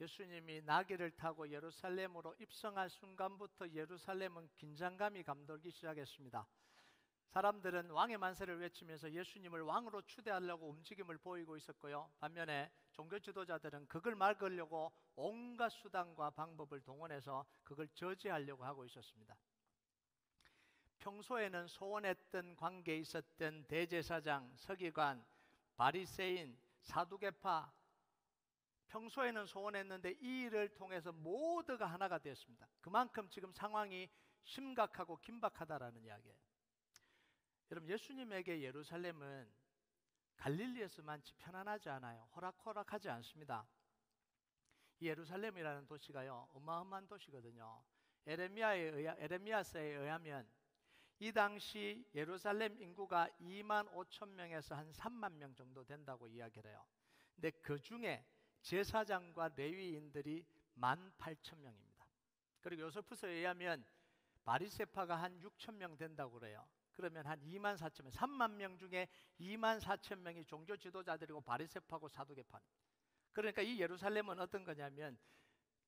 예수님이 나귀를 타고 예루살렘으로 입성한 순간부터 예루살렘은 긴장감이 감돌기 시작했습니다. 사람들은 왕의 만세를 외치면서 예수님을 왕으로 추대하려고 움직임을 보이고 있었고요. 반면에 종교 지도자들은 그걸 막으려고 온갖 수단과 방법을 동원해서 그걸 저지하려고 하고 있었습니다. 평소에는 소원했던 관계에 있었던 대제사장, 서기관, 바리새인, 사두개파, 평소에는 소원했는데 이 일을 통해서 모두가 하나가 되었습니다. 그만큼 지금 상황이 심각하고 긴박하다라는 이야기예요. 여러분, 예수님에게 예루살렘은 갈릴리에서만치 편안하지 않아요. 호락호락하지 않습니다. 이 예루살렘이라는 도시가요, 어마어마한 도시거든요. 에레미야서에 의하면 이 당시 예루살렘 인구가 2만 5천 명에서 한 3만 명 정도 된다고 이야기를 해요. 근데 그 중에 제사장과 레위인들이 18,000명입니다. 그리고 요세푸스에 의하면 바리새파가 한 6천 명 된다고 그래요. 그러면 한 2만 4천 명, 3만 명 중에 2만 4천 명이 종교 지도자들이고 바리새파고 사두개파입니다. 그러니까 이 예루살렘은 어떤 거냐면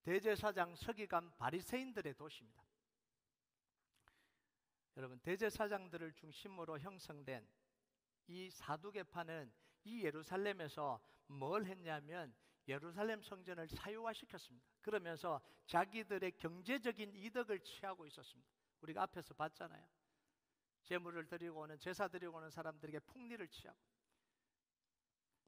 대제사장, 서기관, 바리새인들의 도시입니다. 여러분, 대제사장들을 중심으로 형성된 이 사두개파는 이 예루살렘에서 뭘 했냐면 예루살렘 성전을 사유화시켰습니다. 그러면서 자기들의 경제적인 이득을 취하고 있었습니다. 우리가 앞에서 봤잖아요. 제물을 드리고 오는, 제사 드리고 오는 사람들에게 폭리를 취하고,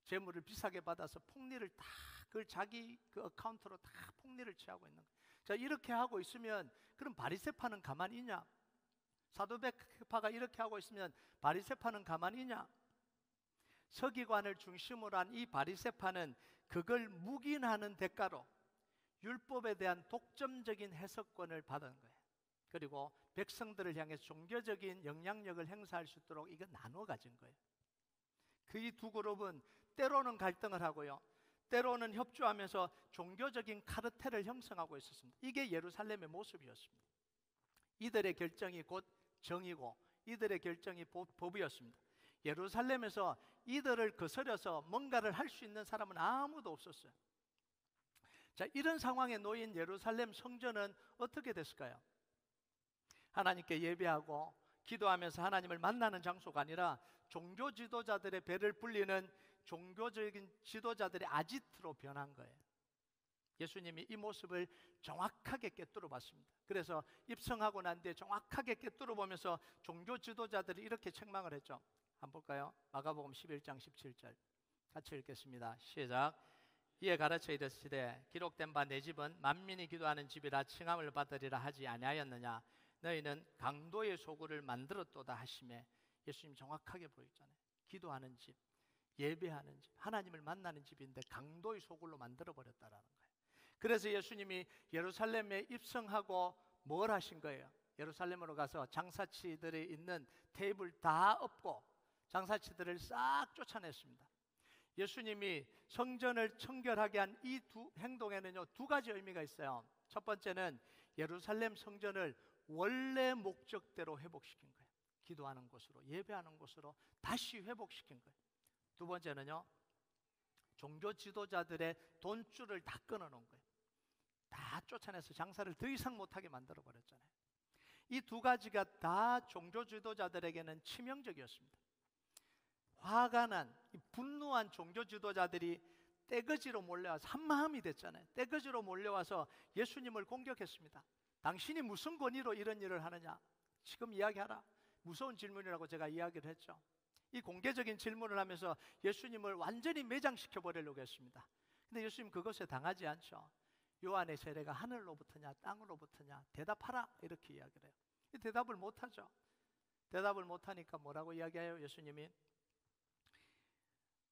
제물을 비싸게 받아서 폭리를 다, 그걸 자기 그 어카운트로 다 폭리를 취하고 있는 거예요. 자, 이렇게 하고 있으면 그럼 바리새파는 가만히 있냐? 사두개파가 이렇게 하고 있으면 바리새파는 가만히 있냐? 서기관을 중심으로 한 이 바리새파는 그걸 묵인하는 대가로 율법에 대한 독점적인 해석권을 받은 거예요. 그리고 백성들을 향해 종교적인 영향력을 행사할 수 있도록 이거 나눠 가진 거예요. 그 이 두 그룹은 때로는 갈등을 하고요, 때로는 협조하면서 종교적인 카르텔을 형성하고 있었습니다. 이게 예루살렘의 모습이었습니다. 이들의 결정이 곧 정이고 이들의 결정이 법이었습니다. 예루살렘에서 이들을 거스려서 뭔가를 할 수 있는 사람은 아무도 없었어요. 자, 이런 상황에 놓인 예루살렘 성전은 어떻게 됐을까요? 하나님께 예배하고 기도하면서 하나님을 만나는 장소가 아니라 종교 지도자들의 배를 불리는 종교적인 지도자들의 아지트로 변한 거예요. 예수님이 이 모습을 정확하게 꿰뚫어 봤습니다. 그래서 입성하고 난 뒤에 정확하게 꿰뚫어 보면서 종교 지도자들이 이렇게 책망을 했죠. 한번 볼까요? 마가복음 11장 17절 같이 읽겠습니다. 시작. 이에 가르쳐 이르시되 기록된 바 내 집은 만민이 기도하는 집이라 칭함을 받으리라 하지 아니하였느냐? 너희는 강도의 소굴을 만들었도다 하시매. 예수님 정확하게 보였잖아요. 기도하는 집, 예배하는 집, 하나님을 만나는 집인데 강도의 소굴로 만들어버렸다라는 거예요. 그래서 예수님이 예루살렘에 입성하고 뭘 하신 거예요? 예루살렘으로 가서 장사치들이 있는 테이블 다 엎고 장사치들을 싹 쫓아냈습니다. 예수님이 성전을 청결하게 한 이 두 행동에는요, 두 가지 의미가 있어요. 첫 번째는 예루살렘 성전을 원래 목적대로 회복시킨 거예요. 기도하는 곳으로, 예배하는 곳으로 다시 회복시킨 거예요. 두 번째는요, 종교 지도자들의 돈줄을 다 끊어놓은 거예요. 다 쫓아내서 장사를 더 이상 못하게 만들어 버렸잖아요. 이 두 가지가 다 종교 지도자들에게는 치명적이었습니다. 화가 난, 분노한 종교 지도자들이 떼거지로 몰려와서 한마음이 됐잖아요. 떼거지로 몰려와서 예수님을 공격했습니다. 당신이 무슨 권위로 이런 일을 하느냐? 지금 이야기하라. 무서운 질문이라고 제가 이야기를 했죠. 이 공개적인 질문을 하면서 예수님을 완전히 매장시켜 버리려고 했습니다. 근데 예수님 그것에 당하지 않죠. 요한의 세례가 하늘로부터냐 땅으로부터냐 대답하라, 이렇게 이야기를 해요. 대답을 못하죠. 대답을 못하니까 뭐라고 이야기해요? 예수님이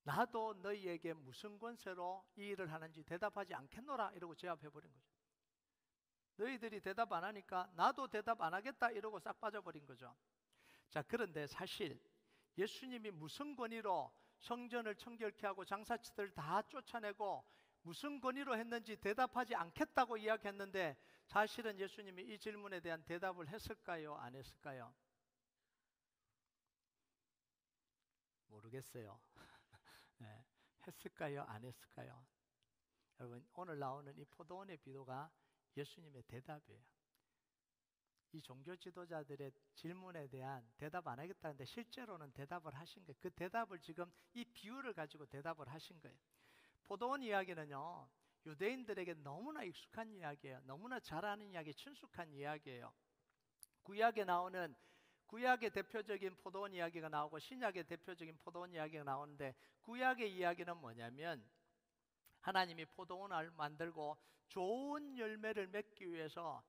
나도 너희에게 무슨 권세로 이 일을 하는지 대답하지 않겠노라, 이러고 제압해버린 거죠. 너희들이 대답 안 하니까 나도 대답 안 하겠다, 이러고 싹 빠져버린 거죠. 자, 그런데 사실 예수님이 무슨 권위로 성전을 청결케 하고 장사치들 다 쫓아내고 무슨 권위로 했는지 대답하지 않겠다고 이야기했는데, 사실은 예수님이 이 질문에 대한 대답을 했을까요? 안 했을까요? 모르겠어요. 네, 했을까요? 안 했을까요? 여러분, 오늘 나오는 이 포도원의 비유가 예수님의 대답이에요. 이 종교 지도자들의 질문에 대한 대답 안 하겠다는데 실제로는 대답을 하신 거예요. 그 대답을 지금 이 비유를 가지고 대답을 하신 거예요. 포도원 이야기는요, 유대인들에게 너무나 익숙한 이야기예요. 너무나 잘 아는 이야기, 친숙한 이야기예요. 구약에 나오는, 구약의 대표적인 포도원 이야기가 나오고 신약의 대표적인 포도원 이야기가 나오는데, 구약의 이야기는 뭐냐면 하나님이 포도원을 만들고 좋은 열매를 맺기 위해서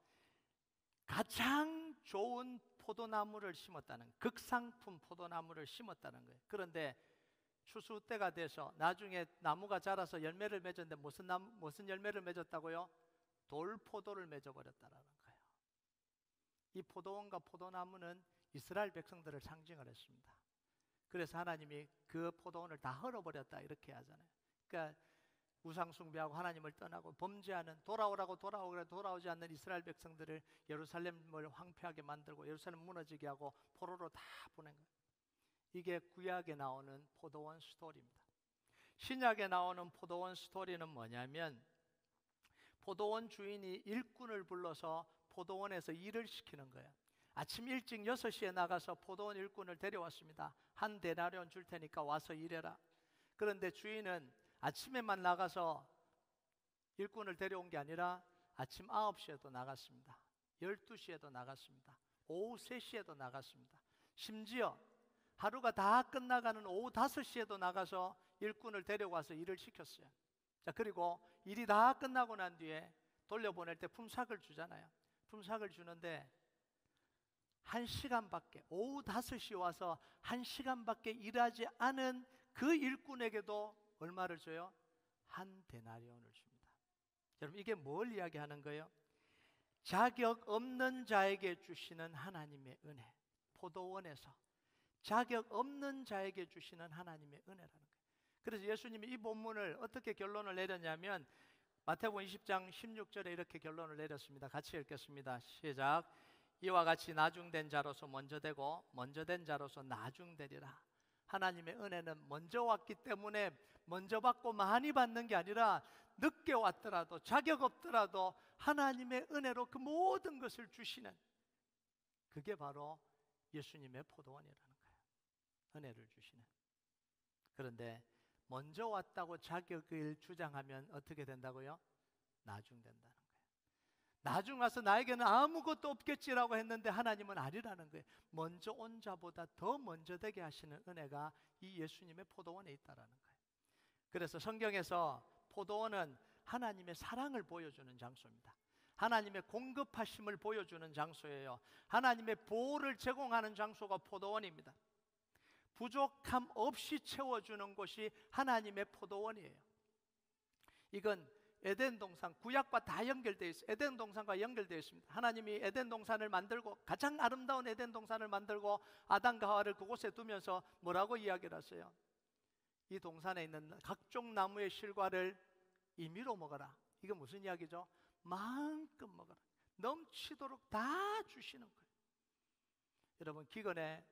가장 좋은 포도나무를 심었다는, 극상품 포도나무를 심었다는 거예요. 그런데 추수 때가 돼서 나중에 나무가 자라서 열매를 맺었는데 무슨 열매를 맺었다고요? 돌포도를 맺어버렸다는 거예요. 이 포도원과 포도나무는 이스라엘 백성들을 상징을 했습니다. 그래서 하나님이 그 포도원을 다 헐어버렸다 이렇게 하잖아요. 그러니까 우상 숭배하고 하나님을 떠나고 범죄하는, 돌아오라고 돌아오지 않는 이스라엘 백성들을 예루살렘을 황폐하게 만들고 예루살렘 무너지게 하고 포로로 다 보낸 거예요. 이게 구약에 나오는 포도원 스토리입니다. 신약에 나오는 포도원 스토리는 뭐냐면 포도원 주인이 일꾼을 불러서 포도원에서 일을 시키는 거예요. 아침 일찍 6시에 나가서 포도원 일꾼을 데려왔습니다. 한 데나리온 줄 테니까 와서 일해라. 그런데 주인은 아침에만 나가서 일꾼을 데려온 게 아니라 아침 9시에도 나갔습니다. 12시에도 나갔습니다. 오후 3시에도 나갔습니다. 심지어 하루가 다 끝나가는 오후 5시에도 나가서 일꾼을 데려와서 일을 시켰어요. 자, 그리고 일이 다 끝나고 난 뒤에 돌려보낼 때 품삯을 주잖아요. 품삯을 주는데 1시간밖에, 오후 5시에 와서 1시간밖에 일하지 않은 그 일꾼에게도 얼마를 줘요? 한 데나리온을 줍니다. 여러분, 이게 뭘 이야기하는 거예요? 자격 없는 자에게 주시는 하나님의 은혜. 포도원에서 자격 없는 자에게 주시는 하나님의 은혜라는 거예요. 그래서 예수님이 이 본문을 어떻게 결론을 내렸냐면 마태복음 20장 16절에 이렇게 결론을 내렸습니다. 같이 읽겠습니다. 시작. 이와 같이 나중된 자로서 먼저 되고 먼저 된 자로서 나중되리라. 하나님의 은혜는 먼저 왔기 때문에 먼저 받고 많이 받는 게 아니라 늦게 왔더라도 자격 없더라도 하나님의 은혜로 그 모든 것을 주시는, 그게 바로 예수님의 포도원이라는 거예요. 은혜를 주시는. 그런데 먼저 왔다고 자격을 주장하면 어떻게 된다고요? 나중된다는 거예요. 나중 와서 나에게는 아무것도 없겠지라고 했는데 하나님은 아니라는 거예요. 먼저 온 자보다 더 먼저 되게 하시는 은혜가 이 예수님의 포도원에 있다라는 거예요. 그래서 성경에서 포도원은 하나님의 사랑을 보여주는 장소입니다. 하나님의 공급하심을 보여주는 장소예요. 하나님의 보호를 제공하는 장소가 포도원입니다. 부족함 없이 채워주는 곳이 하나님의 포도원이에요. 이건 에덴 동산, 구약과 다 연결되어 있어요. 에덴 동산과 연결되어 있습니다. 하나님이 에덴 동산을 만들고, 가장 아름다운 에덴 동산을 만들고 아담과 하와를 그곳에 두면서 뭐라고 이야기를 하세요? 이 동산에 있는 각종 나무의 실과를 임의로 먹어라. 이게 무슨 이야기죠? 마음껏 먹어라. 넘치도록 다 주시는 거예요. 여러분, 기근에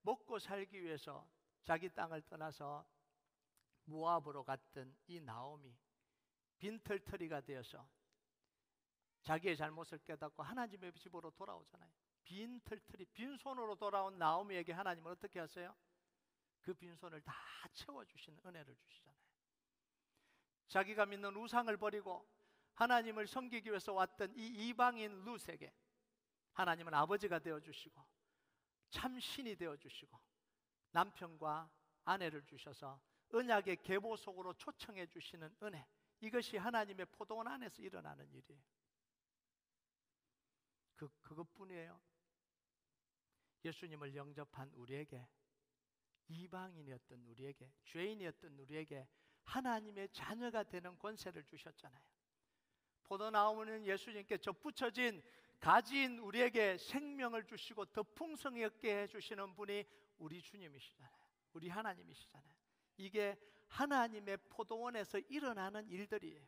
먹고 살기 위해서 자기 땅을 떠나서 모압으로 갔던 이 나오미, 빈털터리가 되어서 자기의 잘못을 깨닫고 하나님의 집으로 돌아오잖아요. 빈털터리, 빈손으로 돌아온 나오미에게 하나님은 어떻게 하세요? 그 빈손을 다 채워주시는 은혜를 주시잖아요. 자기가 믿는 우상을 버리고 하나님을 섬기기 위해서 왔던 이 이방인 룻에게 하나님은 아버지가 되어주시고 참 신이 되어주시고 남편과 아내를 주셔서 언약의 계보 속으로 초청해 주시는 은혜, 이것이 하나님의 포도원 안에서 일어나는 일이에요. 그것뿐이에요. 예수님을 영접한 우리에게, 이방인이었던 우리에게, 죄인이었던 우리에게 하나님의 자녀가 되는 권세를 주셨잖아요. 포도나무는 예수님께 접붙여진 가지인 우리에게 생명을 주시고 더 풍성하게 해주시는 분이 우리 주님이시잖아요. 우리 하나님이시잖아요. 이게 하나님의 포도원에서 일어나는 일들이에요.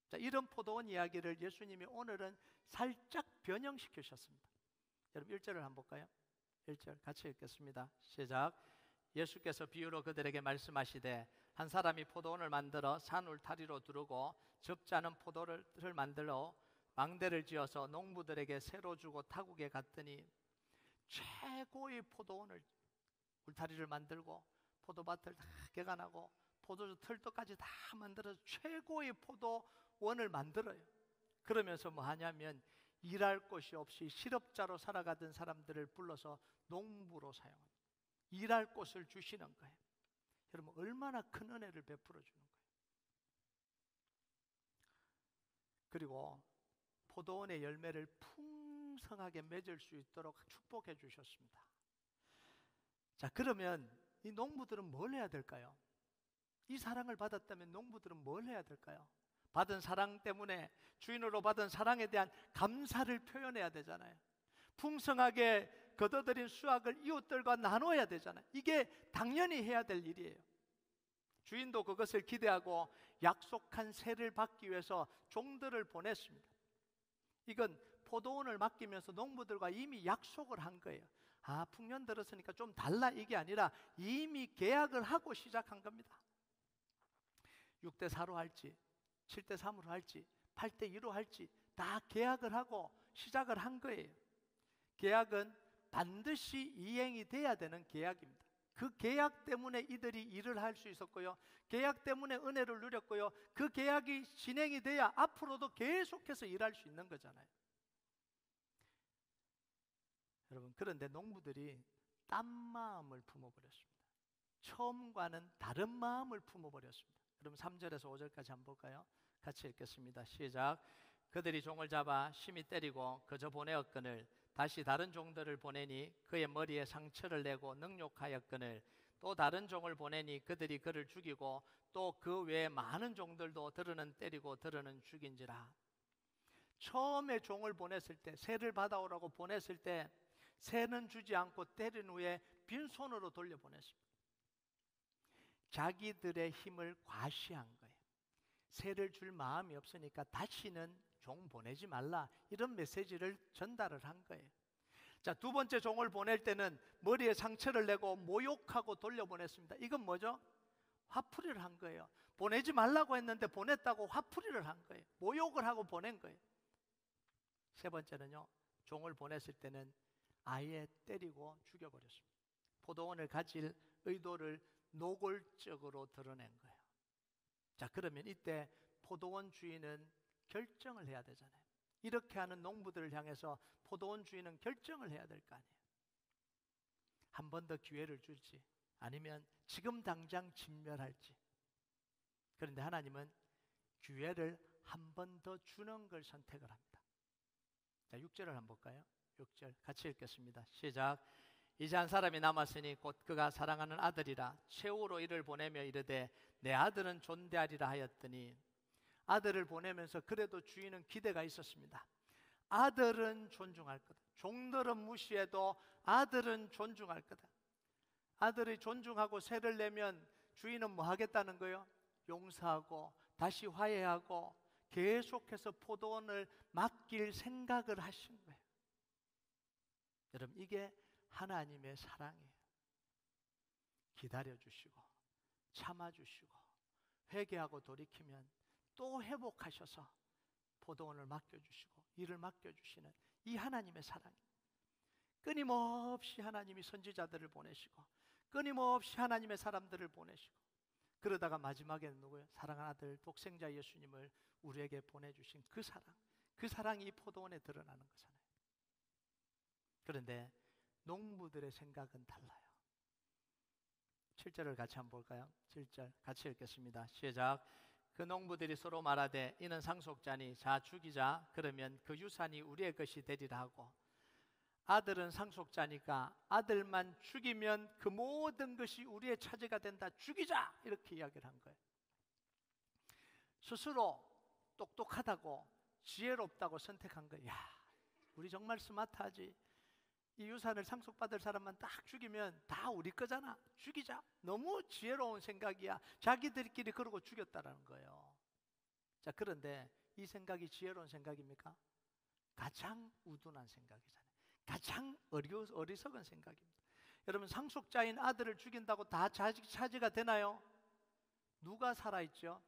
자, 이런 포도원 이야기를 예수님이 오늘은 살짝 변형시키셨습니다. 여러분 1절을 한번 볼까요? 1절 같이 읽겠습니다. 시작. 예수께서 비유로 그들에게 말씀하시되 한 사람이 포도원을 만들어 산 울타리로 두르고 적지 않은 포도를 만들어 망대를 지어서 농부들에게 새로 주고 타국에 갔더니 최고의 포도원을, 울타리를 만들고 포도밭을 다 개간하고 포도주 틀도까지 다 만들어서 최고의 포도원을 만들어요. 그러면서 뭐 하냐면 일할 곳이 없이 실업자로 살아가던 사람들을 불러서 농부로 사용합니다. 일할 곳을 주시는 거예요. 여러분, 얼마나 큰 은혜를 베풀어 주는 거예요. 그리고 포도원의 열매를 풍성하게 맺을 수 있도록 축복해 주셨습니다. 자, 그러면 이 농부들은 뭘 해야 될까요? 이 사랑을 받았다면 농부들은 뭘 해야 될까요? 받은 사랑 때문에, 주인으로 받은 사랑에 대한 감사를 표현해야 되잖아요. 풍성하게 거둬들인 수확을 이웃들과 나눠야 되잖아요. 이게 당연히 해야 될 일이에요. 주인도 그것을 기대하고 약속한 세를 받기 위해서 종들을 보냈습니다. 이건 포도원을 맡기면서 농부들과 이미 약속을 한 거예요. 아, 풍년 들었으니까 좀 달라, 이게 아니라 이미 계약을 하고 시작한 겁니다. 6대 4로 할지 7대 3으로 할지 8대 2로 할지 다 계약을 하고 시작을 한 거예요. 계약은 반드시 이행이 돼야 되는 계약입니다. 그 계약 때문에 이들이 일을 할 수 있었고요, 계약 때문에 은혜를 누렸고요, 그 계약이 진행이 돼야 앞으로도 계속해서 일할 수 있는 거잖아요. 여러분, 그런데 농부들이 딴 마음을 품어버렸습니다. 처음과는 다른 마음을 품어버렸습니다. 여러분, 3절에서 5절까지 한번 볼까요? 같이 읽겠습니다. 시작. 그들이 종을 잡아 심히 때리고 그저 보내었거늘 다시 다른 종들을 보내니 그의 머리에 상처를 내고 능욕하였거늘 또 다른 종을 보내니 그들이 그를 죽이고 또 그 외에 많은 종들도 들으는 때리고 들으는 죽인지라. 처음에 종을 보냈을 때, 새를 받아오라고 보냈을 때 새는 주지 않고 때린 후에 빈손으로 돌려보냈습니다. 자기들의 힘을 과시한 거예요. 새를 줄 마음이 없으니까 다시는 종 보내지 말라, 이런 메시지를 전달을 한 거예요. 자, 두 번째 종을 보낼 때는 머리에 상처를 내고 모욕하고 돌려보냈습니다. 이건 뭐죠? 화풀이를 한 거예요. 보내지 말라고 했는데 보냈다고 화풀이를 한 거예요. 모욕을 하고 보낸 거예요. 세 번째는요, 종을 보냈을 때는 아예 때리고 죽여버렸습니다. 포도원을 가질 의도를 노골적으로 드러낸 거예요. 자, 그러면 이때 포도원 주인은 결정을 해야 되잖아요. 이렇게 하는 농부들을 향해서 포도원 주인은 결정을 해야 될 거 아니에요. 한 번 더 기회를 줄지 아니면 지금 당장 진멸할지. 그런데 하나님은 기회를 한 번 더 주는 걸 선택을 합니다. 자, 6절을 한번 볼까요? 6절 같이 읽겠습니다. 시작. 이제 한 사람이 남았으니 곧 그가 사랑하는 아들이라 최후로 이를 보내며 이르되 내 아들은 존대하리라 하였더니, 아들을 보내면서 그래도 주인은 기대가 있었습니다. 아들은 존중할 거다. 종들은 무시해도 아들은 존중할 거다. 아들이 존중하고 세를 내면 주인은 뭐 하겠다는 거예요? 용서하고 다시 화해하고 계속해서 포도원을 맡길 생각을 하신 거예요. 여러분, 이게 하나님의 사랑이에요. 기다려주시고 참아주시고 회개하고 돌이키면 또 회복하셔서 포도원을 맡겨주시고 일을 맡겨주시는 이 하나님의 사랑이에요. 끊임없이 하나님이 선지자들을 보내시고 끊임없이 하나님의 사람들을 보내시고, 그러다가 마지막에는 누구예요? 사랑하는 아들 독생자 예수님을 우리에게 보내주신 그 사랑, 그 사랑이 이 포도원에 드러나는 거잖아요. 그런데 농부들의 생각은 달라요. 7절을 같이 한번 볼까요? 7절 같이 읽겠습니다. 시작. 그 농부들이 서로 말하되 이는 상속자니 자 죽이자, 그러면 그 유산이 우리의 것이 되리라 하고, 아들은 상속자니까 아들만 죽이면 그 모든 것이 우리의 차지가 된다, 죽이자, 이렇게 이야기를 한 거예요. 스스로 똑똑하다고 지혜롭다고 선택한 거예요. 야, 우리 정말 스마트하지. 이 유산을 상속받을 사람만 딱 죽이면 다 우리 거잖아, 죽이자. 너무 지혜로운 생각이야. 자기들끼리 그러고 죽였다라는 거예요. 자, 그런데 이 생각이 지혜로운 생각입니까? 가장 우둔한 생각이잖아요. 가장 어리석은 생각입니다. 여러분, 상속자인 아들을 죽인다고 다 차지가 되나요? 누가 살아있죠?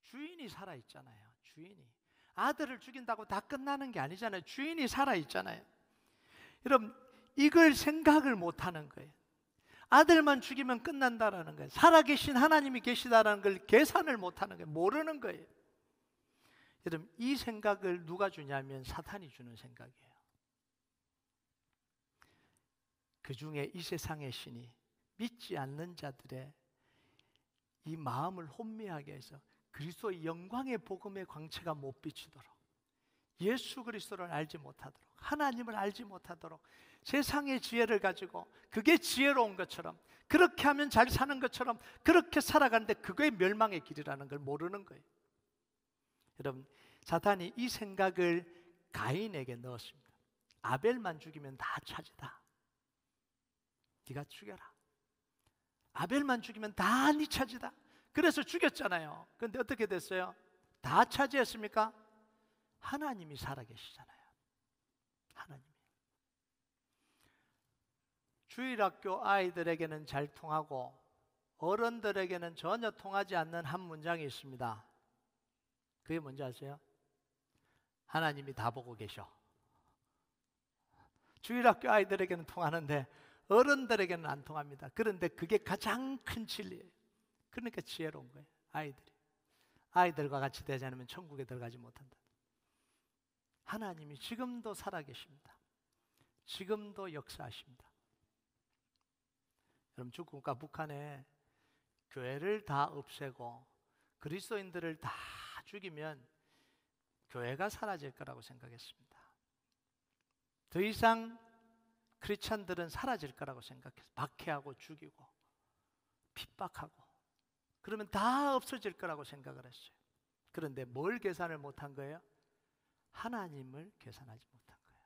주인이 살아있잖아요. 주인이. 아들을 죽인다고 다 끝나는 게 아니잖아요. 주인이 살아있잖아요. 여러분, 이걸 생각을 못하는 거예요. 아들만 죽이면 끝난다라는 거예요. 살아계신 하나님이 계시다라는 걸 계산을 못하는 거예요. 모르는 거예요. 여러분, 이 생각을 누가 주냐면 사탄이 주는 생각이에요. 그 중에 이 세상의 신이 믿지 않는 자들의 이 마음을 혼미하게 해서 그리스도의 영광의 복음의 광채가 못 비치도록, 예수 그리스도를 알지 못하도록, 하나님을 알지 못하도록, 세상의 지혜를 가지고 그게 지혜로운 것처럼, 그렇게 하면 잘 사는 것처럼 그렇게 살아가는데 그게 멸망의 길이라는 걸 모르는 거예요. 여러분, 사탄이 이 생각을 가인에게 넣었습니다. 아벨만 죽이면 다 차지다. 네가 죽여라. 아벨만 죽이면 다 네 차지다. 그래서 죽였잖아요. 그런데 어떻게 됐어요? 다 차지했습니까? 하나님이 살아계시잖아요. 하나님이. 주일학교 아이들에게는 잘 통하고 어른들에게는 전혀 통하지 않는 한 문장이 있습니다. 그게 뭔지 아세요? 하나님이 다 보고 계셔. 주일학교 아이들에게는 통하는데 어른들에게는 안 통합니다. 그런데 그게 가장 큰 진리예요. 그러니까 지혜로운 거예요. 아이들과 같이 되지 않으면 천국에 들어가지 못한다. 하나님이 지금도 살아계십니다. 지금도 역사하십니다. 여러분, 중국과 북한에 교회를 다 없애고 그리스도인들을 다 죽이면 교회가 사라질 거라고 생각했습니다. 더 이상 크리스찬들은 사라질 거라고 생각했어요. 박해하고 죽이고 핍박하고 그러면 다 없어질 거라고 생각을 했어요. 그런데 뭘 계산을 못한 거예요? 하나님을 계산하지 못한 거예요.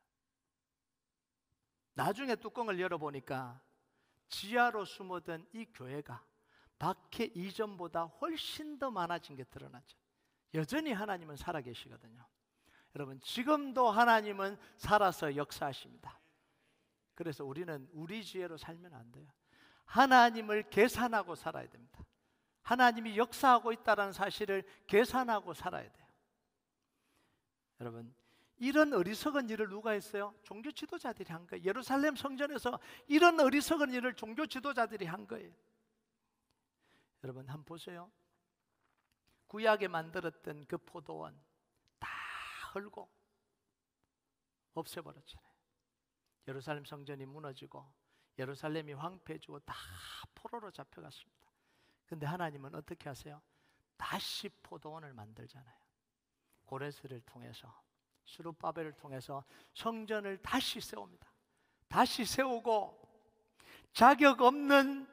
나중에 뚜껑을 열어보니까 지하로 숨어든 이 교회가 박해 이전보다 훨씬 더 많아진 게 드러나죠. 여전히 하나님은 살아계시거든요. 여러분, 지금도 하나님은 살아서 역사하십니다. 그래서 우리는 우리 지혜로 살면 안 돼요. 하나님을 계산하고 살아야 됩니다. 하나님이 역사하고 있다는 사실을 계산하고 살아야 돼요. 여러분, 이런 어리석은 일을 누가 했어요? 종교 지도자들이 한 거예요. 예루살렘 성전에서 이런 어리석은 일을 종교 지도자들이 한 거예요. 여러분, 한번 보세요. 구약에 만들었던 그 포도원 다 헐고 없애버렸잖아요. 예루살렘 성전이 무너지고 예루살렘이 황폐해지고 다 포로로 잡혀갔습니다. 그런데 하나님은 어떻게 하세요? 다시 포도원을 만들잖아요. 고레스를 통해서, 스룹바벨을 통해서 성전을 다시 세웁니다. 다시 세우고 자격 없는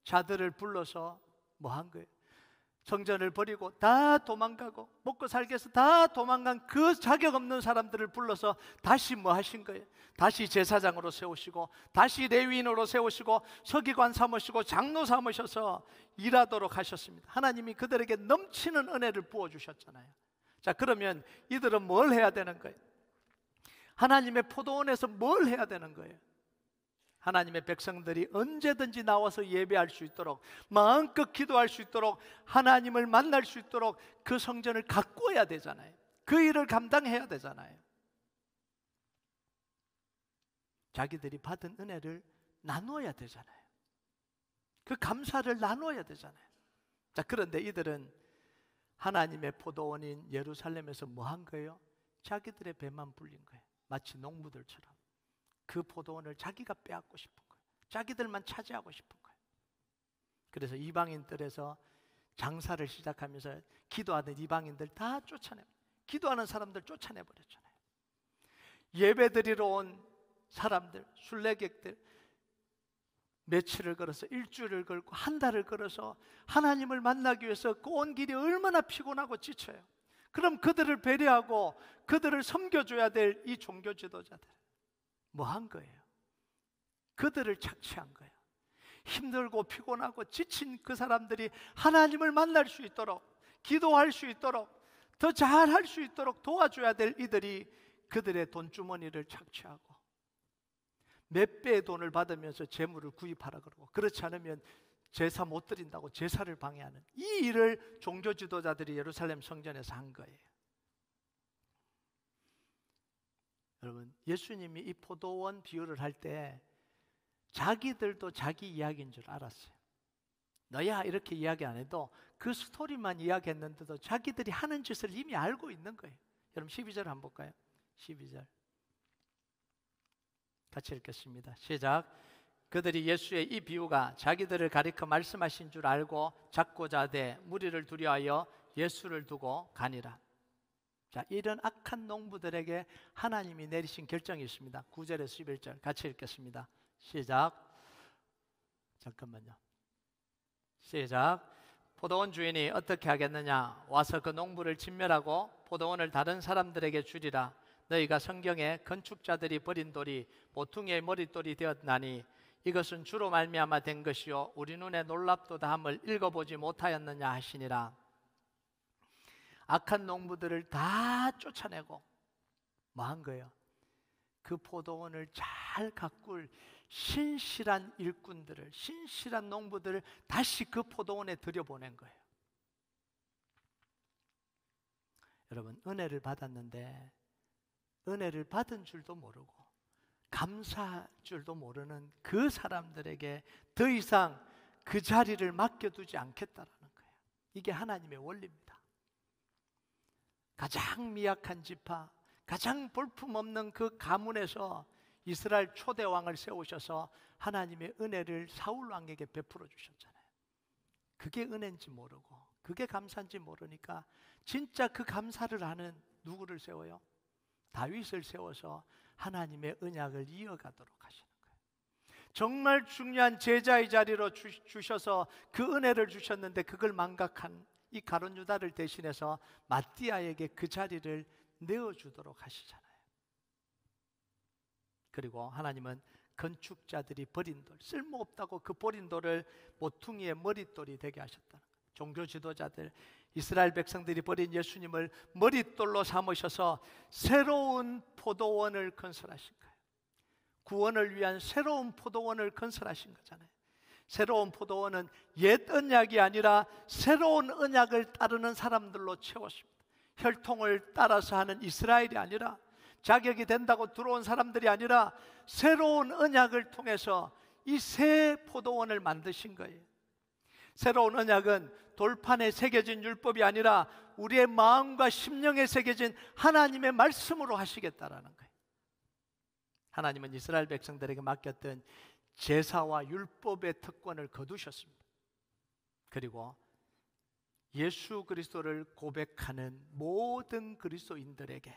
자들을 불러서 뭐 한 거예요? 성전을 버리고 다 도망가고 먹고 살기 위해서 다 도망간 그 자격 없는 사람들을 불러서 다시 뭐 하신 거예요? 다시 제사장으로 세우시고 다시 레위인으로 세우시고 서기관 삼으시고 장로 삼으셔서 일하도록 하셨습니다. 하나님이 그들에게 넘치는 은혜를 부어주셨잖아요. 자, 그러면 이들은 뭘 해야 되는 거예요? 하나님의 포도원에서 뭘 해야 되는 거예요? 하나님의 백성들이 언제든지 나와서 예배할 수 있도록, 마음껏 기도할 수 있도록, 하나님을 만날 수 있도록 그 성전을 가꾸어야 되잖아요. 그 일을 감당해야 되잖아요. 자기들이 받은 은혜를 나눠야 되잖아요. 그 감사를 나눠야 되잖아요. 자, 그런데 이들은 하나님의 포도원인 예루살렘에서 뭐 한 거예요? 자기들의 배만 불린 거예요. 마치 농부들처럼 그 포도원을 자기가 빼앗고 싶은 거예요. 자기들만 차지하고 싶은 거예요. 그래서 이방인들에서 장사를 시작하면서 기도하는 이방인들 다 쫓아내고, 기도하는 사람들 쫓아내버렸잖아요. 예배드리러 온 사람들, 순례객들 며칠을 걸어서, 일주일을 걸고 한 달을 걸어서 하나님을 만나기 위해서 그 온 길이 얼마나 피곤하고 지쳐요. 그럼 그들을 배려하고 그들을 섬겨줘야 될 이 종교 지도자들 뭐 한 거예요? 그들을 착취한 거예요. 힘들고 피곤하고 지친 그 사람들이 하나님을 만날 수 있도록, 기도할 수 있도록, 더 잘할 수 있도록 도와줘야 될 이들이 그들의 돈주머니를 착취하고 몇 배의 돈을 받으면서 재물을 구입하라 그러고, 그렇지 않으면 제사 못 드린다고 제사를 방해하는 이 일을 종교 지도자들이 예루살렘 성전에서 한 거예요. 여러분, 예수님이 이 포도원 비유를 할 때 자기들도 자기 이야기인 줄 알았어요. 너야 이렇게 이야기 안 해도 그 스토리만 이야기했는데도 자기들이 하는 짓을 이미 알고 있는 거예요. 여러분 12절 한번 볼까요? 12절 같이 읽겠습니다. 시작. 그들이 예수의 이 비유가 자기들을 가리켜 말씀하신 줄 알고 잡고자 하되 무리를 두려워하여 예수를 두고 가니라. 자, 이런 악한 농부들에게 하나님이 내리신 결정이 있습니다. 9절에서 11절 같이 읽겠습니다. 시작. 잠깐만요. 시작. 포도원 주인이 어떻게 하겠느냐? 와서 그 농부를 진멸하고 포도원을 다른 사람들에게 주리라. 너희가 성경에 건축자들이 버린 돌이 모퉁이의 머릿돌이 되었나니 이것은 주로 말미암아 된 것이요 우리 눈에 놀랍도다 함을 읽어보지 못하였느냐 하시니라. 악한 농부들을 다 쫓아내고 뭐 한 거예요? 그 포도원을 잘 가꿀 신실한 일꾼들을, 신실한 농부들을 다시 그 포도원에 들여보낸 거예요. 여러분, 은혜를 받았는데 은혜를 받은 줄도 모르고 감사할 줄도 모르는 그 사람들에게 더 이상 그 자리를 맡겨두지 않겠다라는 거예요. 이게 하나님의 원리입니다. 가장 미약한 지파, 가장 볼품없는 그 가문에서 이스라엘 초대 왕을 세우셔서 하나님의 은혜를 사울 왕에게 베풀어 주셨잖아요. 그게 은혜인지 모르고 그게 감사인지 모르니까 진짜 그 감사를 하는 누구를 세워요? 다윗을 세워서 하나님의 언약을 이어가도록 하시는 거예요. 정말 중요한 제자의 자리로 주셔서 그 은혜를 주셨는데 그걸 망각한 이 가룟 유다를 대신해서 마띠아에게 그 자리를 내어주도록 하시잖아요. 그리고 하나님은 건축자들이 버린 돌, 쓸모없다고 그 버린 돌을 모퉁이의 머릿돌이 되게 하셨다는 거예요. 종교 지도자들, 이스라엘 백성들이 버린 예수님을 머릿돌로 삼으셔서 새로운 포도원을 건설하신 거예요. 구원을 위한 새로운 포도원을 건설하신 거잖아요. 새로운 포도원은 옛 언약이 아니라 새로운 언약을 따르는 사람들로 채웠습니다. 혈통을 따라서 하는 이스라엘이 아니라 자격이 된다고 들어온 사람들이 아니라 새로운 언약을 통해서 이 새 포도원을 만드신 거예요. 새로운 언약은 돌판에 새겨진 율법이 아니라 우리의 마음과 심령에 새겨진 하나님의 말씀으로 하시겠다라는 거예요. 하나님은 이스라엘 백성들에게 맡겼던 제사와 율법의 특권을 거두셨습니다. 그리고 예수 그리스도를 고백하는 모든 그리스도인들에게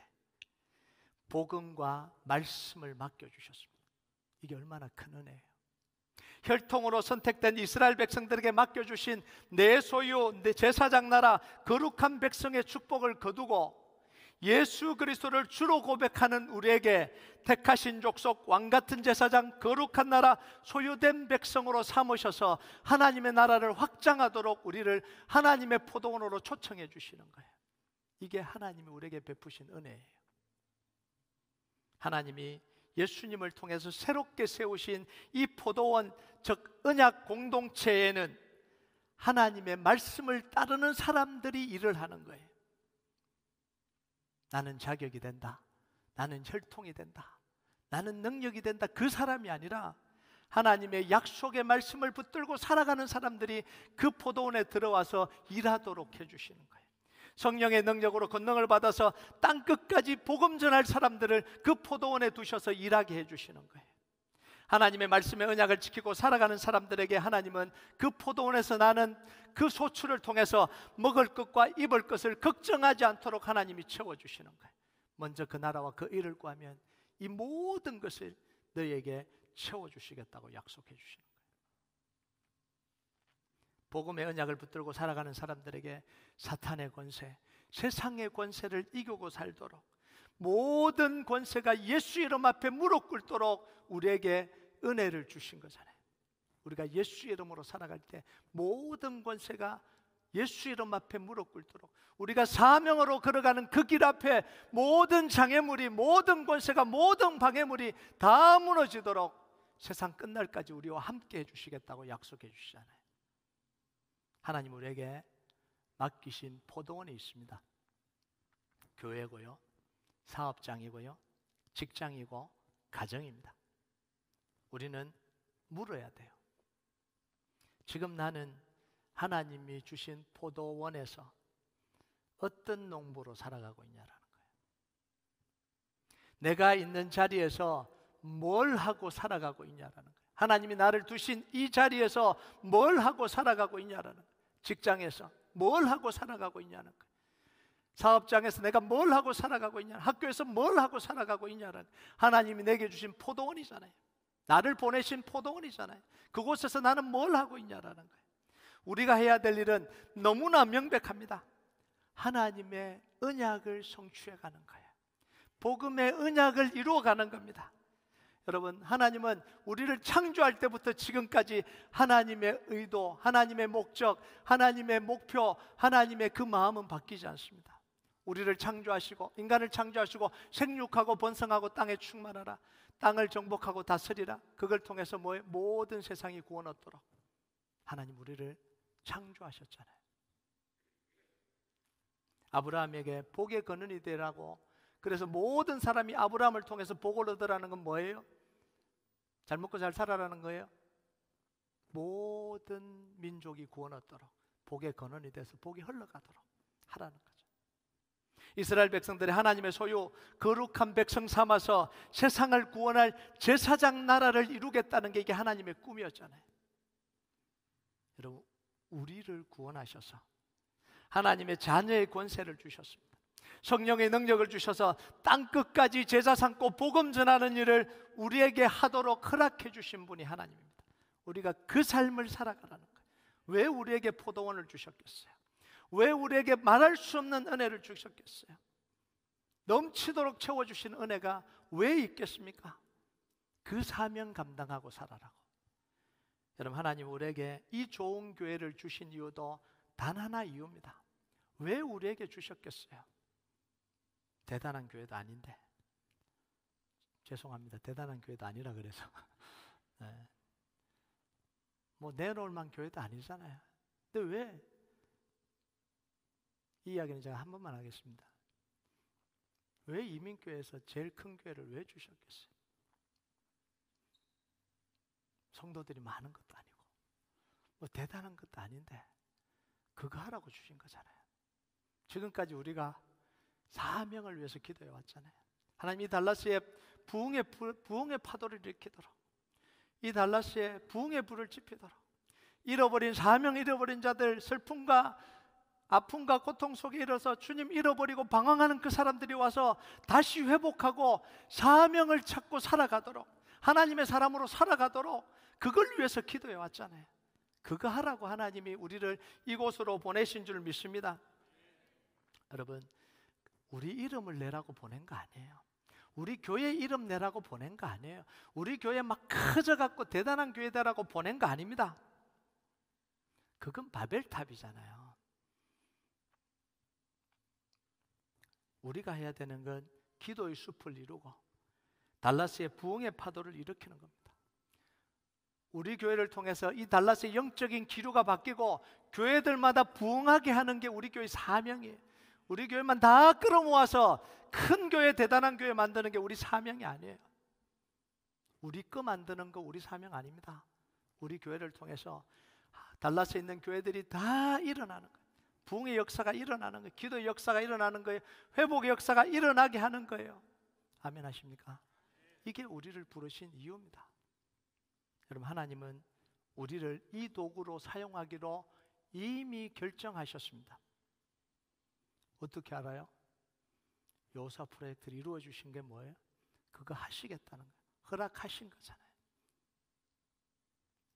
복음과 말씀을 맡겨주셨습니다. 이게 얼마나 큰 은혜예요. 혈통으로 선택된 이스라엘 백성들에게 맡겨주신 내 소유, 내 제사장 나라, 거룩한 백성의 축복을 거두고 예수 그리스도를 주로 고백하는 우리에게 택하신 족속, 왕같은 제사장, 거룩한 나라, 소유된 백성으로 삼으셔서 하나님의 나라를 확장하도록 우리를 하나님의 포도원으로 초청해 주시는 거예요. 이게 하나님이 우리에게 베푸신 은혜예요. 하나님이 예수님을 통해서 새롭게 세우신 이 포도원, 즉 언약 공동체에는 하나님의 말씀을 따르는 사람들이 일을 하는 거예요. 나는 자격이 된다, 나는 혈통이 된다, 나는 능력이 된다, 그 사람이 아니라 하나님의 약속의 말씀을 붙들고 살아가는 사람들이 그 포도원에 들어와서 일하도록 해주시는 거예요. 성령의 능력으로 권능을 받아서 땅끝까지 복음 전할 사람들을 그 포도원에 두셔서 일하게 해주시는 거예요. 하나님의 말씀의 언약을 지키고 살아가는 사람들에게 하나님은 그 포도원에서 나는 그 소출을 통해서 먹을 것과 입을 것을 걱정하지 않도록 하나님이 채워주시는 거예요. 먼저 그 나라와 그 일을 구하면 이 모든 것을 너희에게 채워주시겠다고 약속해 주시는 거예요. 복음의 언약을 붙들고 살아가는 사람들에게 사탄의 권세, 세상의 권세를 이기고 살도록, 모든 권세가 예수 이름 앞에 무릎 꿇도록 우리에게 은혜를 주신 거잖아요. 우리가 예수 이름으로 살아갈 때 모든 권세가 예수 이름 앞에 무릎 꿇도록, 우리가 사명으로 걸어가는 그 길 앞에 모든 장애물이, 모든 권세가, 모든 방해물이 다 무너지도록 세상 끝날까지 우리와 함께 해주시겠다고 약속해 주시잖아요. 하나님 우리에게 맡기신 포도원이 있습니다. 교회고요, 사업장이고요, 직장이고 가정입니다. 우리는 물어야 돼요. 지금 나는 하나님이 주신 포도원에서 어떤 농부로 살아가고 있냐라는 거예요. 내가 있는 자리에서 뭘 하고 살아가고 있냐라는 거예요. 하나님이 나를 두신 이 자리에서 뭘 하고 살아가고 있냐라는 거예요. 직장에서 뭘 하고 살아가고 있냐는 거예요. 사업장에서 내가 뭘 하고 살아가고 있냐, 학교에서 뭘 하고 살아가고 있냐는 하나님이 내게 주신 포도원이잖아요. 나를 보내신 포도원이잖아요. 그곳에서 나는 뭘 하고 있냐라는 거예요. 우리가 해야 될 일은 너무나 명백합니다. 하나님의 언약을 성취해가는 거예요. 복음의 언약을 이루어가는 겁니다. 여러분, 하나님은 우리를 창조할 때부터 지금까지 하나님의 의도, 하나님의 목적, 하나님의 목표, 하나님의 그 마음은 바뀌지 않습니다. 우리를 창조하시고 인간을 창조하시고 생육하고 번성하고 땅에 충만하라, 땅을 정복하고 다스리라. 그걸 통해서 모든 세상이 구원 얻도록 하나님 우리를 창조하셨잖아요. 아브라함에게 복의 근원이 되라고, 그래서 모든 사람이 아브라함을 통해서 복을 얻으라는 건 뭐예요? 잘 먹고 잘 살아라는 거예요. 모든 민족이 구원 얻도록, 복의 근원이 돼서 복이 흘러가도록 하라는 거죠. 이스라엘 백성들이 하나님의 소유, 거룩한 백성 삼아서 세상을 구원할 제사장 나라를 이루겠다는 게 이게 하나님의 꿈이었잖아요. 여러분, 우리를 구원하셔서 하나님의 자녀의 권세를 주셨습니다. 성령의 능력을 주셔서 땅끝까지 제사 삼고 복음 전하는 일을 우리에게 하도록 허락해 주신 분이 하나님입니다. 우리가 그 삶을 살아가라는 거예요. 왜 우리에게 포도원을 주셨겠어요? 왜 우리에게 말할 수 없는 은혜를 주셨겠어요? 넘치도록 채워주신 은혜가 왜 있겠습니까? 그 사명 감당하고 살아라고. 여러분, 하나님 우리에게 이 좋은 교회를 주신 이유도 단 하나 이유입니다. 왜 우리에게 주셨겠어요? 대단한 교회도 아닌데. 죄송합니다. 대단한 교회도 아니라 그래서 네. 뭐 내놓을 만 교회도 아니잖아요. 근데 왜? 이 이야기는 제가 한 번만 하겠습니다. 왜 이민교회에서 제일 큰 교회를 왜 주셨겠어요? 성도들이 많은 것도 아니고 뭐 대단한 것도 아닌데 그거 하라고 주신 거잖아요. 지금까지 우리가 사명을 위해서 기도해 왔잖아요. 하나님 이 달라스에 부흥의 파도를 일으키도록, 이 달라스에 부흥의 불을 지피도록, 잃어버린 사명 잃어버린 자들, 슬픔과 아픔과 고통 속에 일어서 주님 잃어버리고 방황하는 그 사람들이 와서 다시 회복하고 사명을 찾고 살아가도록, 하나님의 사람으로 살아가도록 그걸 위해서 기도해 왔잖아요. 그거 하라고 하나님이 우리를 이곳으로 보내신 줄 믿습니다. 여러분, 우리 이름을 내라고 보낸 거 아니에요. 우리 교회 이름 내라고 보낸 거 아니에요. 우리 교회 막 커져갖고 대단한 교회다라고 보낸 거 아닙니다. 그건 바벨탑이잖아요. 우리가 해야 되는 건 기도의 숲을 이루고 달라스의 부흥의 파도를 일으키는 겁니다. 우리 교회를 통해서 이 달라스의 영적인 기류가 바뀌고 교회들마다 부흥하게 하는 게 우리 교회 사명이에요. 우리 교회만 다 끌어모아서 큰 교회, 대단한 교회 만드는 게 우리 사명이 아니에요. 우리 거 만드는 거 우리 사명 아닙니다. 우리 교회를 통해서 달라스에 있는 교회들이 다 일어나는 거예요. 부흥의 역사가 일어나는 거예요. 기도의 역사가 일어나는 거예요. 회복의 역사가 일어나게 하는 거예요. 아멘 하십니까? 이게 우리를 부르신 이유입니다. 여러분, 하나님은 우리를 이 도구로 사용하기로 이미 결정하셨습니다. 어떻게 알아요? 요사 프로젝트를 이루어 주신 게 뭐예요? 그거 하시겠다는 거예요. 허락하신 거잖아요.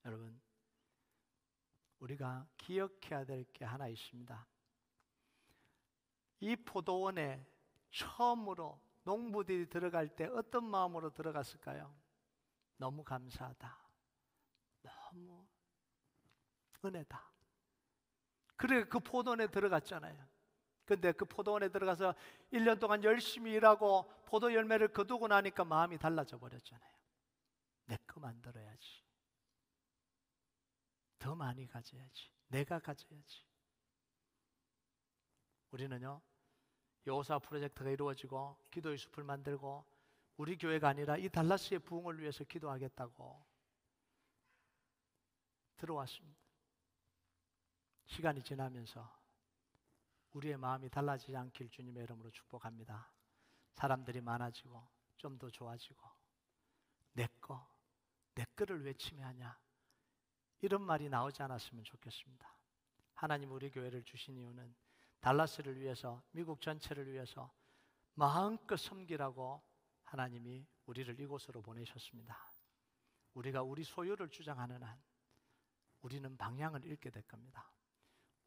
여러분, 우리가 기억해야 될 게 하나 있습니다. 이 포도원에 처음으로 농부들이 들어갈 때 어떤 마음으로 들어갔을까요? 너무 감사하다, 너무 은혜다. 그래 그 포도원에 들어갔잖아요. 근데 그 포도원에 들어가서 1년 동안 열심히 일하고 포도 열매를 거두고 나니까 마음이 달라져 버렸잖아요. 내 거 만들어야지. 더 많이 가져야지. 내가 가져야지. 우리는요, 여호수아 프로젝트가 이루어지고 기도의 숲을 만들고 우리 교회가 아니라 이 달라스의 부흥을 위해서 기도하겠다고 들어왔습니다. 시간이 지나면서 우리의 마음이 달라지지 않길 주님의 이름으로 축복합니다. 사람들이 많아지고 좀 더 좋아지고 내 거를 외치며 하냐, 이런 말이 나오지 않았으면 좋겠습니다. 하나님 우리 교회를 주신 이유는 달라스를 위해서, 미국 전체를 위해서 마음껏 섬기라고 하나님이 우리를 이곳으로 보내셨습니다. 우리가 우리 소유를 주장하는 한 우리는 방향을 잃게 될 겁니다.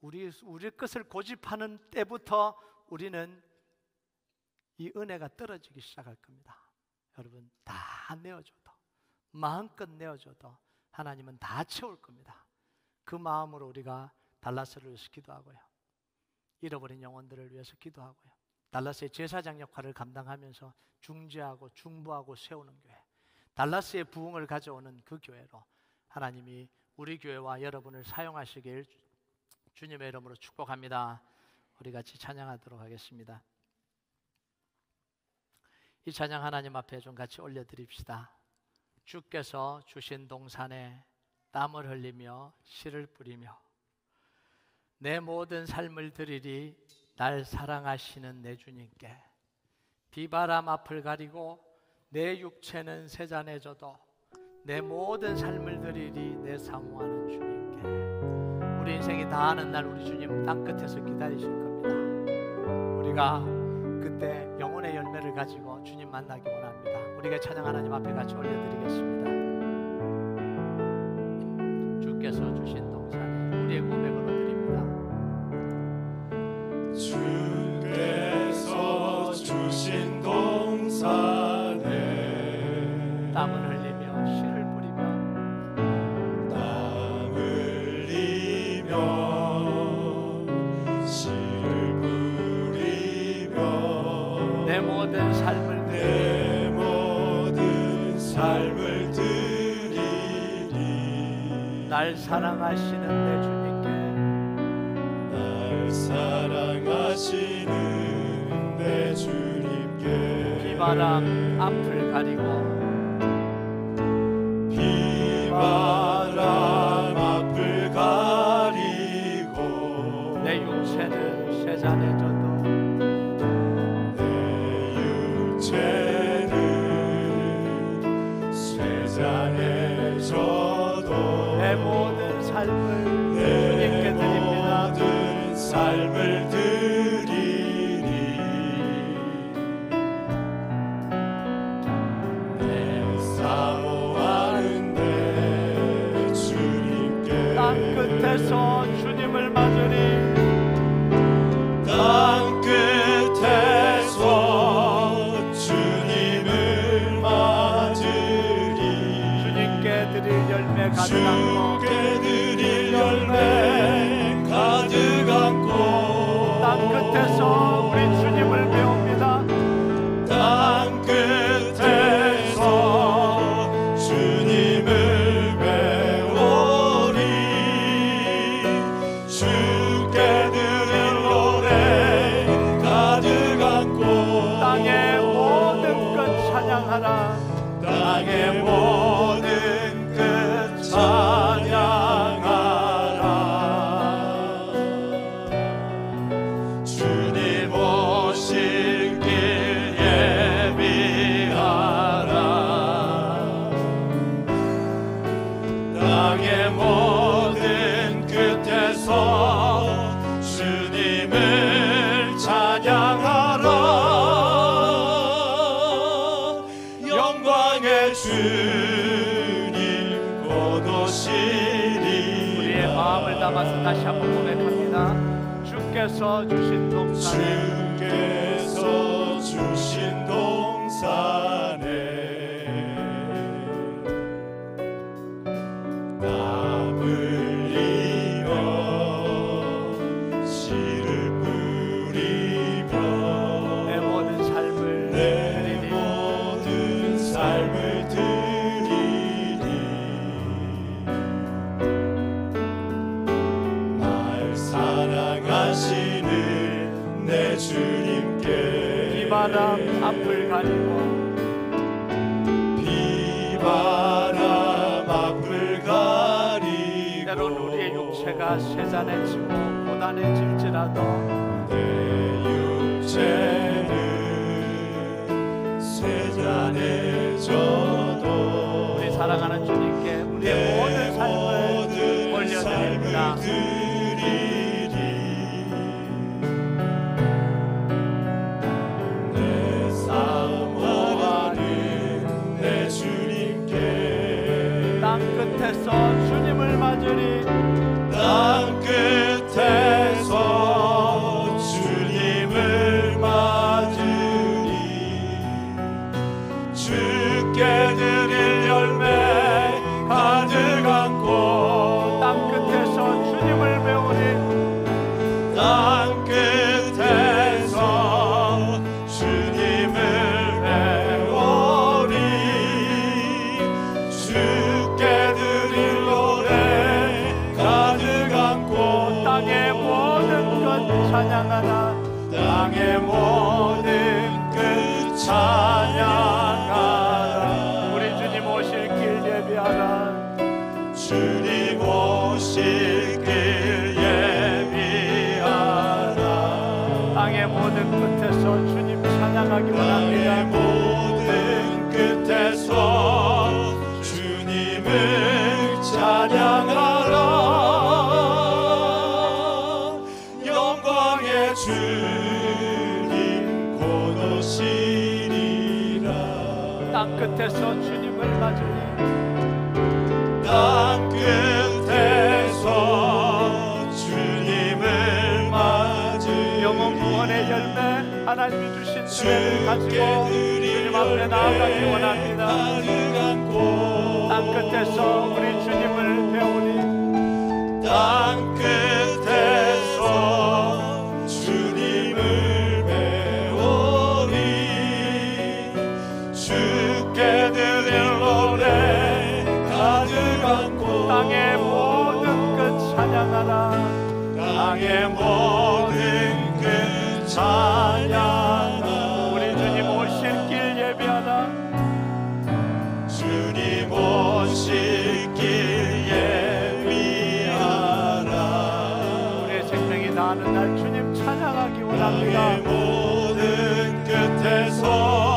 우리 것을 고집하는 때부터 우리는 이 은혜가 떨어지기 시작할 겁니다. 여러분, 다 내어줘도, 마음껏 내어줘도 하나님은 다 채울 겁니다. 그 마음으로 우리가 달라스를 위해서 기도하고요, 잃어버린 영혼들을 위해서 기도하고요, 달라스의 제사장 역할을 감당하면서 중재하고 중보하고 세우는 교회, 달라스의 부흥을 가져오는 그 교회로 하나님이 우리 교회와 여러분을 사용하시길 주님의 이름으로 축복합니다. 우리 같이 찬양하도록 하겠습니다. 이 찬양 하나님 앞에 좀 같이 올려드립시다. 주께서 주신 동산에 땀을 흘리며 씨를 뿌리며 내 모든 삶을 드리리 날 사랑하시는 내 주님께, 비바람 앞을 가리고 내 육체는 세잔해져도 내 모든 삶을 드리리 내 사모하는 주님께. 우리 인생이 다 하는 날 우리 주님 땅끝에서 기다리실 겁니다. 우리가 그때 영혼의 열매를 가지고 주님 만나기 원합니다. 우리가 찬양 하나님 앞에 같이 올려드리겠습니다. 주께서 주신 동산에 우리의 고백으로 드립니다. 주께서 주신 동산에 땀을 흘리며 씨를 뿌리며 씨를 뿌리며 내 모든 삶을 드리리 날 사랑하시는 내 주님께, 날 사랑하시는 내 주님께. 비바람 앞을 가리고 비바람 앞을 가리고 내 육체는 세잔해져도 내 육체는 세잔해져도 내 모든 삶을 주님께 드립니다. 모든 삶을 드리리 내 사모하는 내 주님께. 땅 끝에서 주님을 맞으리, 땅 끝에서 주님을 맞으리. 주님께 드릴 열매 가득한 주께 드릴 열매 가득한 곳. 땅 끝에서 우리 주님을 배웁니다. 땅 끝에서 주님을 배우리. 주께 드릴 노래 가득한 곳. 땅의 모든 것 찬양하라. 땅의 모든 끝 찬양하라. 주님 오실 길 예비하라. 땅의 모든 끝에서 주님을 찬양하라. 영광의 주님 곧 오시리. 우리의 마음을 담아서 다시 한번 고백합니다. 주께서 주신 동산에 주께서 주신 동산에 땀 흘리며 씨를 뿌리며 내 모든 삶을 드리리. 모든 삶을 드리리. 사랑하시는 내 주님께 비바람 앞을 가리고 비바람 앞을 가리고 때론 우리의 육체가 쇠잔해지고 고단해질지라도 내 육체는 쇠잔해져도 우리 사랑하는 주님께 우리의 모든 삶을 올려드립니다. 내 사모하는 내 주님께 땅 끝에서 주님을 맞으리 땅 끝에서 주님을 맞으리 주께 드릴 열매 가득 안고 땅 끝에서 주님을 배우리 땅 끝에서 주님을 배우리 주께 드릴 노래 가득 안고 땅의 모든 것 찬양하라 땅의 모든 끝 찬양하라 우리 주님 오실 길 예비하라 주님 오실 길 예비하라 땅의 모든 끝에서 주님 찬양하기 땅의 원합니다 모든 끝에서 주님을 찬양하라 영광의 주님 곧 오시리라 땅 끝에서 주님을 맞으리 땅 끝에서 주님을 맞으리 영원 구원의 열매 하나님이 주신 은혜를 가지고 주께 드릴 주님 앞에 나아가기 원합니다 가득 안고 땅 끝에서 우리 주님을 배우리 땅 끝에서 주님을 배우리 주께 드릴 노래 가득 안고 땅의 모든 끝 찬양하라 땅의 모든 끝 찬양하라 우리 주님 오실 길 예비하라 주님 오실 길 예비하라 우리의 생명이 다하는 날 주님 찬양하기 원합니다 땅의 모든 끝에서